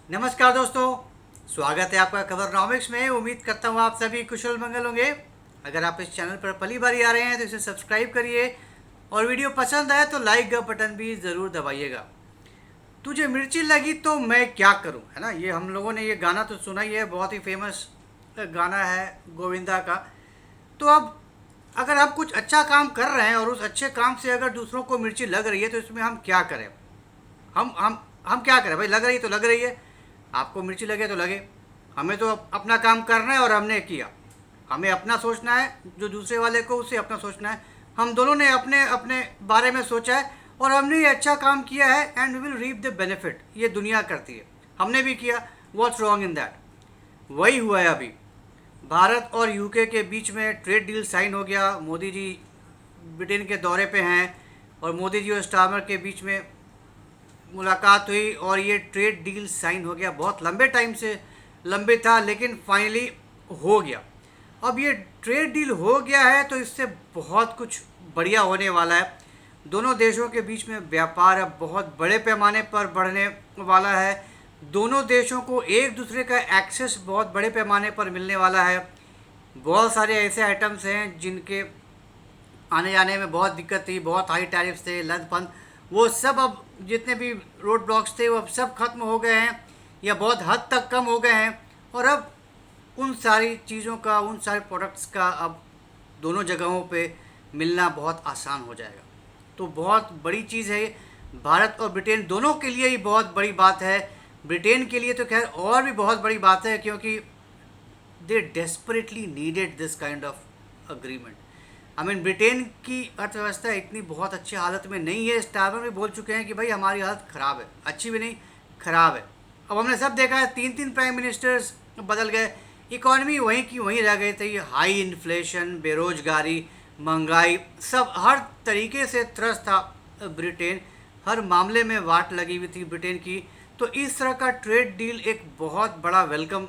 नमस्कार दोस्तों, स्वागत है आपका खबरनॉमिक्स में। उम्मीद करता हूँ आप सभी कुशल मंगल होंगे। अगर आप इस चैनल पर पहली बार आ रहे हैं तो इसे सब्सक्राइब करिए और वीडियो पसंद आए तो लाइक का बटन भी ज़रूर दबाइएगा। तुझे मिर्ची लगी तो मैं क्या करूँ, है ना। ये हम लोगों ने ये गाना तो सुना ही है, बहुत ही फेमस गाना है गोविंदा का। तो अब अगर आप कुछ अच्छा काम कर रहे हैं और उस अच्छे काम से अगर दूसरों को मिर्ची लग रही है तो इसमें हम क्या करें। हम क्या करें भाई, लग रही तो लग रही है, आपको मिर्ची लगे तो लगे। हमें तो अपना काम करना है और हमने किया। हमें अपना सोचना है, जो दूसरे वाले को उसे अपना सोचना है। हम दोनों ने अपने अपने बारे में सोचा है और हमने ये अच्छा काम किया है and we will reap the benefit. ये दुनिया करती है, हमने भी किया। What's wrong in that. वही हुआ है अभी। भारत और यूके के बीच में ट्रेड डील साइन हो गया। मोदी जी ब्रिटेन के दौरे पे हैं और मोदी जी और स्टार्मर के बीच में मुलाकात हुई और ये ट्रेड डील साइन हो गया। बहुत लंबे टाइम से लंबे था लेकिन फाइनली हो गया। अब ये ट्रेड डील हो गया है तो इससे बहुत कुछ बढ़िया होने वाला है। दोनों देशों के बीच में व्यापार अब बहुत बड़े पैमाने पर बढ़ने वाला है। दोनों देशों को एक दूसरे का एक्सेस बहुत बड़े पैमाने पर मिलने वाला है। बहुत सारे ऐसे आइटम्स हैं जिनके आने जाने में बहुत दिक्कत थी, बहुत हाई टैरिफ्स थे, लंदफंद, वो सब अब जितने भी रोड ब्लॉक्स थे वो अब सब खत्म हो गए हैं या बहुत हद तक कम हो गए हैं। और अब उन सारी चीज़ों का, उन सारे प्रोडक्ट्स का अब दोनों जगहों पे मिलना बहुत आसान हो जाएगा। तो बहुत बड़ी चीज़ है ये। भारत और ब्रिटेन दोनों के लिए ही बहुत बड़ी बात है। ब्रिटेन के लिए तो खैर और भी बहुत बड़ी बात है, क्योंकि they desperately needed this kind of agreement. I mean Britain की अर्थव्यवस्था इतनी बहुत अच्छी हालत में नहीं है। स्टार्मर भी बोल चुके हैं कि भाई हमारी हालत ख़राब है, अच्छी भी नहीं, ख़राब है। अब हमने सब देखा है, तीन तीन प्राइम मिनिस्टर्स बदल गए, इकॉनमी वहीं की वहीं रह गई थी। हाई इन्फ्लेशन, बेरोजगारी, महंगाई, सब हर तरीके से त्रस्त था ब्रिटेन। हर मामले में वाट लगी हुई थी ब्रिटेन की। तो इस तरह का ट्रेड डील एक बहुत बड़ा वेलकम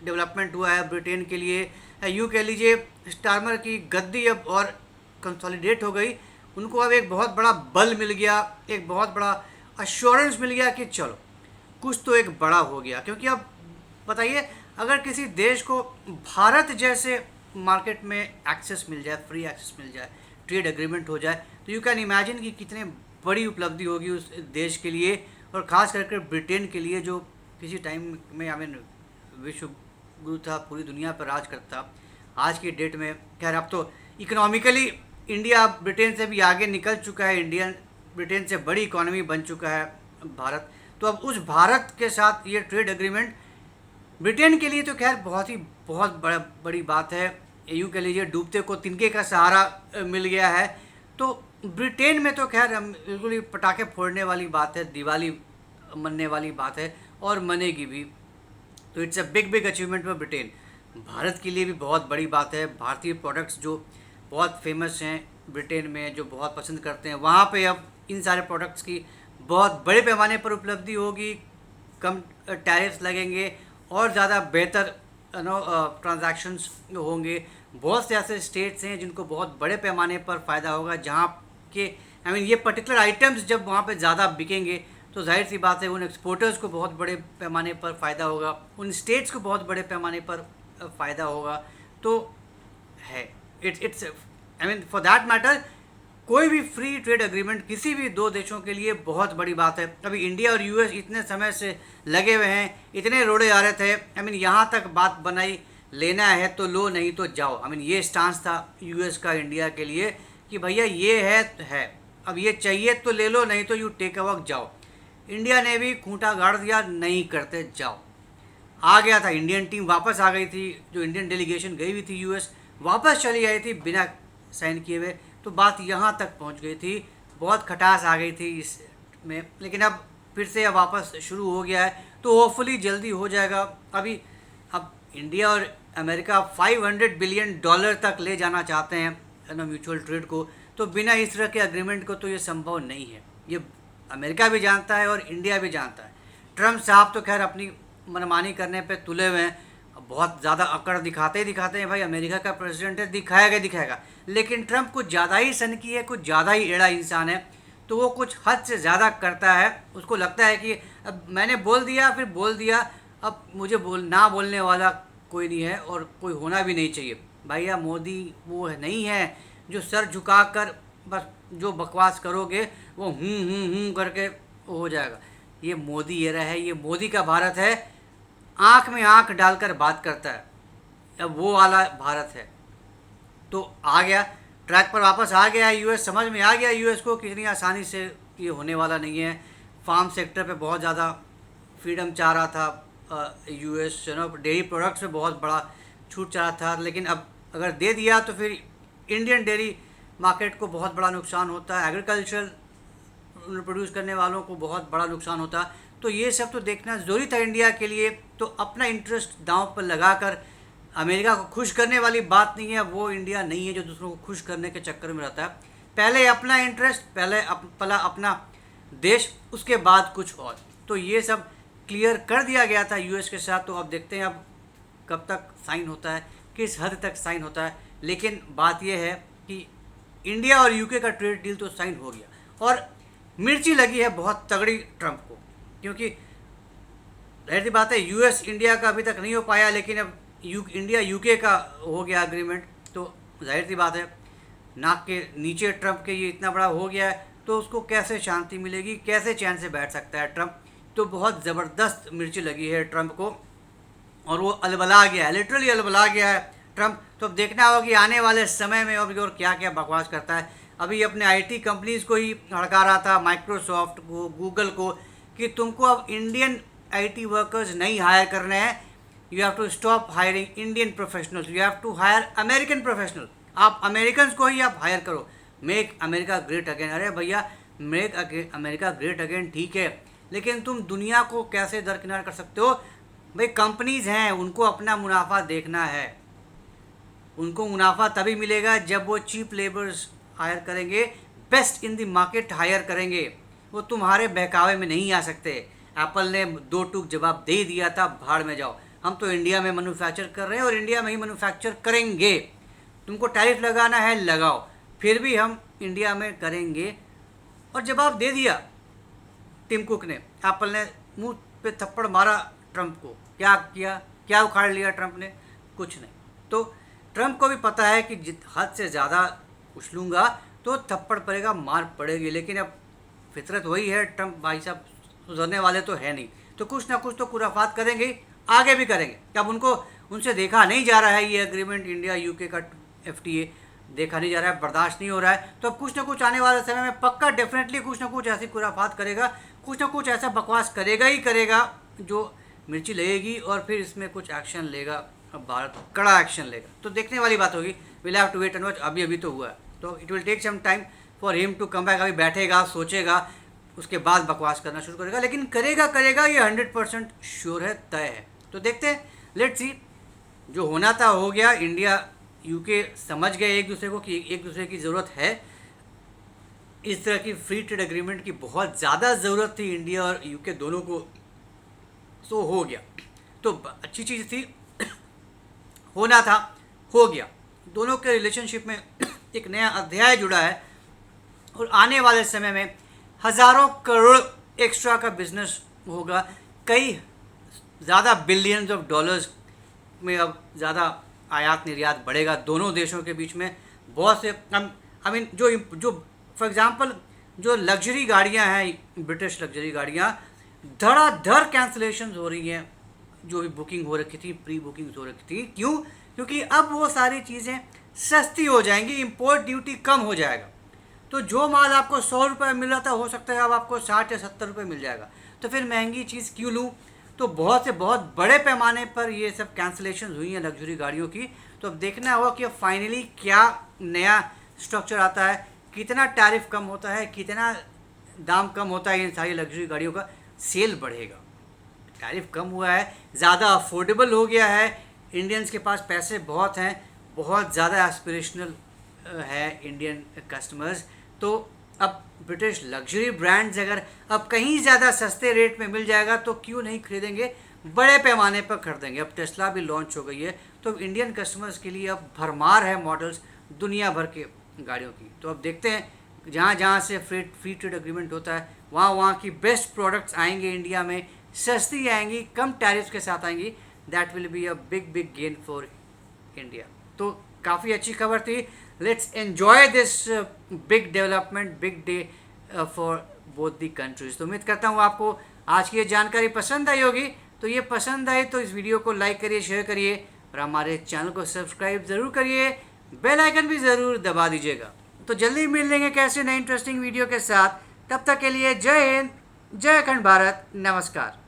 डेवलपमेंट हुआ है ब्रिटेन के लिए। यूँ कह लीजिए स्टार्मर की गद्दी अब और कंसोलिडेट हो गई। उनको अब एक बहुत बड़ा बल मिल गया, एक बहुत बड़ा अश्योरेंस मिल गया कि चलो कुछ तो एक बड़ा हो गया। क्योंकि अब बताइए, अगर किसी देश को भारत जैसे मार्केट में एक्सेस मिल जाए, फ्री एक्सेस मिल जाए, ट्रेड एग्रीमेंट हो जाए, तो यू कैन इमेजिन कि कितने बड़ी उपलब्धि होगी उस देश के लिए और ख़ास करके ब्रिटेन के लिए, जो किसी टाइम में आई मीन विश्व गुरु था, पूरी दुनिया पर राज करता। आज की डेट में खैर अब तो इकोनॉमिकली इंडिया ब्रिटेन से भी आगे निकल चुका है। इंडियन ब्रिटेन से बड़ी इकोनॉमी बन चुका है भारत। तो अब उस भारत के साथ ये ट्रेड एग्रीमेंट ब्रिटेन के लिए तो खैर बहुत बड़ी बात है। यूँ कह लीजिए डूबते को तिनके का सहारा मिल गया है। तो ब्रिटेन में तो खैर बिल्कुल ही पटाखे फोड़ने वाली बात है, दिवाली मनने वाली बात है और मनेगी भी। तो it's a big achievement for Britain. Bharat के लिए भी बहुत बड़ी बात है। भारतीय प्रोडक्ट्स जो बहुत फेमस हैं ब्रिटेन में, जो बहुत पसंद करते हैं, वहाँ पे अब इन सारे प्रोडक्ट्स की बहुत बड़े पैमाने पर उपलब्धि होगी। कम टैरिफ्स लगेंगे और ज़्यादा बेहतर ट्रांजैक्शंस होंगे। बहुत से ऐसे स्टेट्स हैं जिनको बहुत बड़े पैमाने पर फ़ायदा होगा, जहाँ के आई मीन ये पर्टिकुलर आइटम्स जब वहाँ पे ज़्यादा बिकेंगे तो जाहिर सी बात है उन एक्सपोर्टर्स को बहुत बड़े पैमाने पर फ़ायदा होगा, उन स्टेट्स को बहुत बड़े पैमाने पर फ़ायदा होगा। तो है it's I mean for that matter कोई भी फ्री ट्रेड एग्रीमेंट किसी भी दो देशों के लिए बहुत बड़ी बात है। अभी इंडिया और यूएस इतने समय से लगे हुए हैं, इतने रोड़े आ रहे थे। आई मीन यहाँ तक बात बनाई, लेना है तो लो, नहीं तो जाओ। आई मीन ये स्टांस था यूएस का इंडिया के लिए कि भैया ये है तो है, अब ये चाहिए तो ले लो, नहीं तो यू टेक अ वॉक, जाओ। इंडिया ने भी खूंटा गाड़ दिया, नहीं करते जाओ। आ गया था, इंडियन टीम वापस आ गई थी। जो इंडियन डेलीगेशन गई हुई थी यूएस, वापस चली आई थी बिना साइन किए हुए। तो बात यहाँ तक पहुँच गई थी, बहुत खटास आ गई थी इसमें। लेकिन अब फिर से अब वापस शुरू हो गया है, तो होपफुली जल्दी हो जाएगा। अभी अब इंडिया और अमेरिका $500 बिलियन तक ले जाना चाहते हैं ना म्यूचुअल ट्रेड को। तो बिना इस तरह के अग्रीमेंट को तो ये संभव नहीं है। ये अमेरिका भी जानता है और इंडिया भी जानता है। ट्रम्प साहब तो खैर अपनी मनमानी करने पे तुले हुए हैं, बहुत ज़्यादा अकड़ दिखाते ही दिखाते हैं। भाई अमेरिका का प्रेसिडेंट है, दिखाएगा। लेकिन ट्रम्प कुछ ज़्यादा ही सनकी है, कुछ ज़्यादा ही एड़ा इंसान है। तो वो कुछ हद से ज़्यादा करता है। उसको लगता है कि अब मैंने बोल दिया, फिर बोल दिया, अब मुझे ना बोलने वाला कोई नहीं है और कोई होना भी नहीं चाहिए। भैया मोदी वो नहीं है जो सर झुका कर बस जो बकवास करोगे वो करके हो जाएगा। ये मोदी एरा है, ये मोदी का भारत है, आँख में आँख डालकर बात करता है। अब वो वाला भारत है। तो आ गया ट्रैक पर, वापस आ गया यूएस, समझ में आ गया यूएस को कितनी आसानी से ये होने वाला नहीं है। फार्म सेक्टर पे बहुत ज़्यादा फ्रीडम चाह रहा था यूएस, डेयरी प्रोडक्ट्स पे बहुत बड़ा छूट चाह रहा था, लेकिन अब अगर दे दिया तो फिर इंडियन डेयरी मार्केट को बहुत बड़ा नुकसान होता है, एग्रीकल्चर प्रोड्यूस करने वालों को बहुत बड़ा नुकसान होता। तो ये सब तो देखना ज़रूरी था इंडिया के लिए। तो अपना इंटरेस्ट दांव पर लगाकर अमेरिका को खुश करने वाली बात नहीं है, वो इंडिया नहीं है जो दूसरों को खुश करने के चक्कर में रहता है। पहले अपना इंटरेस्ट, पहला अपना देश, उसके बाद कुछ और। तो ये सब क्लियर कर दिया गया था यूएस के साथ। तो अब देखते हैं अब कब तक साइन होता है, किस हद तक साइन होता है। लेकिन बात यह है कि इंडिया और यूके का ट्रेड डील तो साइन हो गया और मिर्ची लगी है बहुत तगड़ी ट्रंप को, क्योंकि जाहिर सी बात है यूएस इंडिया का अभी तक नहीं हो पाया, लेकिन अब इंडिया यूके का हो गया एग्रीमेंट। तो जाहिर सी बात है नाक के नीचे ट्रंप के ये इतना बड़ा हो गया है, तो उसको कैसे शांति मिलेगी, कैसे चैन से बैठ सकता है ट्रंप। तो बहुत ज़बरदस्त मिर्ची लगी है ट्रंप को और वो अलबला गया है, लिटरली अलबला गया है ट्रंप। तो अब देखना होगा कि आने वाले समय में और क्या क्या बकवास करता है। अभी अपने आईटी कंपनीज़ को ही हड़का रहा था, माइक्रोसॉफ्ट को, गूगल को, कि तुमको अब इंडियन आईटी वर्कर्स नहीं हायर करने हैं, you have to stop hiring Indian professionals, you have to hire American professional. आप अमेरिकन को ही आप हायर करो, मेक अमेरिका ग्रेट अगेन। अरे भैया मेक अमेरिका ग्रेट अगेन ठीक है, लेकिन तुम दुनिया को कैसे दरकिनार कर सकते हो? भाई कंपनीज हैं, उनको अपना मुनाफा देखना है। उनको मुनाफा तभी मिलेगा जब वो चीप लेबर्स हायर करेंगे, best in the market hire करेंगे। वो तुम्हारे बहकावे में नहीं आ सकते। एप्पल ने दो टूक जवाब दे दिया था, भाड़ में जाओ, हम तो इंडिया में मैन्युफैक्चर कर रहे हैं और इंडिया में ही मैन्युफैक्चर करेंगे। तुमको टैरिफ लगाना है लगाओ, फिर भी हम इंडिया में करेंगे। और जवाब दे दिया टिम कुक ने। एप्पल ने मुंह पे थप्पड़ मारा ट्रंप को। क्या किया, क्या उखाड़ लिया ट्रंप ने? कुछ नहीं। तो ट्रंप को भी पता है कि हद से ज़्यादा उछलूँगा तो थप्पड़ पड़ेगा, मार पड़ेगी। लेकिन अब फितरत वही है, ट्रंप भाई साहब सुधरने वाले तो है नहीं, तो कुछ ना कुछ तो खुराफात करेंगे, आगे भी करेंगे। अब उनसे देखा नहीं जा रहा है ये एग्रीमेंट, इंडिया यूके का FTA देखा नहीं जा रहा है, बर्दाश्त नहीं हो रहा है। तो अब कुछ ना कुछ आने वाले समय में पक्का डेफिनेटली कुछ ना कुछ ऐसी खुराफात करेगा, कुछ ना कुछ ऐसा बकवास करेगा ही करेगा जो मिर्ची लगेगी और फिर इसमें कुछ एक्शन लेगा। अब भारत कड़ा एक्शन लेगा, तो देखने वाली बात होगी। Will have to wait and watch. अभी तो हुआ है, तो it will take some time for him to come back. अभी बैठेगा, सोचेगा, उसके बाद बकवास करना शुरू करेगा, लेकिन करेगा ये 100% श्योर है, तय है। तो देखते हैं, लेट्स सी। जो होना था हो गया। इंडिया यूके समझ गए एक दूसरे को कि एक दूसरे की ज़रूरत है। इस तरह की फ्री ट्रेड एग्रीमेंट की बहुत ज़्यादा ज़रूरत थी इंडिया और यूके दोनों को, सो हो गया। तो अच्छी चीज़ थी, होना था, हो गया। दोनों के रिलेशनशिप में एक नया अध्याय जुड़ा है और आने वाले समय में हज़ारों करोड़ एक्स्ट्रा का बिजनेस होगा। कई ज़्यादा बिलियंस ऑफ डॉलर्स में अब ज़्यादा आयात निर्यात बढ़ेगा दोनों देशों के बीच में। बहुत से आई मीन जो फॉर एग्ज़ाम्पल जो लग्जरी गाड़ियां हैं, ब्रिटिश लग्जरी गाड़ियां, धड़ाधड़ कैंसिलेशन हो रही हैं। जो भी बुकिंग हो रखी थी, प्री बुकिंग हो रखी थी। क्यों? क्योंकि अब वो सारी चीज़ें सस्ती हो जाएंगी, इंपोर्ट ड्यूटी कम हो जाएगा। तो जो माल आपको 100 रुपये मिल रहा था, हो सकता है अब आपको 60 या 70 रुपये मिल जाएगा। तो फिर महंगी चीज़ क्यों लूँ? तो बहुत से बहुत बड़े पैमाने पर ये सब कैंसिलेशन हुई हैं लग्जरी गाड़ियों की। तो अब देखना होगा कि फाइनली क्या नया स्ट्रक्चर आता है, कितना टैरिफ कम होता है, कितना दाम कम होता है इन सारी लग्जरी गाड़ियों का, सेल बढ़ेगा। टैरिफ कम हुआ है, ज़्यादा अफोर्डेबल हो गया है, इंडियंस के पास पैसे बहुत हैं, बहुत ज़्यादा एस्पिरेशनल है इंडियन कस्टमर्स। तो अब ब्रिटिश लग्जरी ब्रांड्स अगर अब कहीं ज़्यादा सस्ते रेट में मिल जाएगा तो क्यों नहीं खरीदेंगे, बड़े पैमाने पर खरीदेंगे। अब टेस्ला भी लॉन्च हो गई है, तो इंडियन कस्टमर्स के लिए अब भरमार है मॉडल्स दुनिया भर के गाड़ियों की। तो अब देखते हैं जहाँ जहाँ से फ्री ट्रेड एग्रीमेंट होता है वहाँ वहाँ की बेस्ट प्रोडक्ट्स आएंगे इंडिया में, सस्ती आएंगी, कम टैरिफ्स के साथ आएंगी। That will be a big big gain for India. तो काफ़ी अच्छी खबर थी। Let's enjoy this big development, big day for both the countries. तो उम्मीद करता हूँ आपको आज की ये जानकारी पसंद आई होगी। तो ये पसंद आई तो इस वीडियो को लाइक करिए, शेयर करिए और हमारे चैनल को सब्सक्राइब ज़रूर करिए, बेल आइकन भी ज़रूर दबा दीजिएगा। तो जल्दी मिल लेंगे कैसे नए इंटरेस्टिंग वीडियो के साथ। तब तक के लिए जय हिंद, जय अखंड भारत, नमस्कार।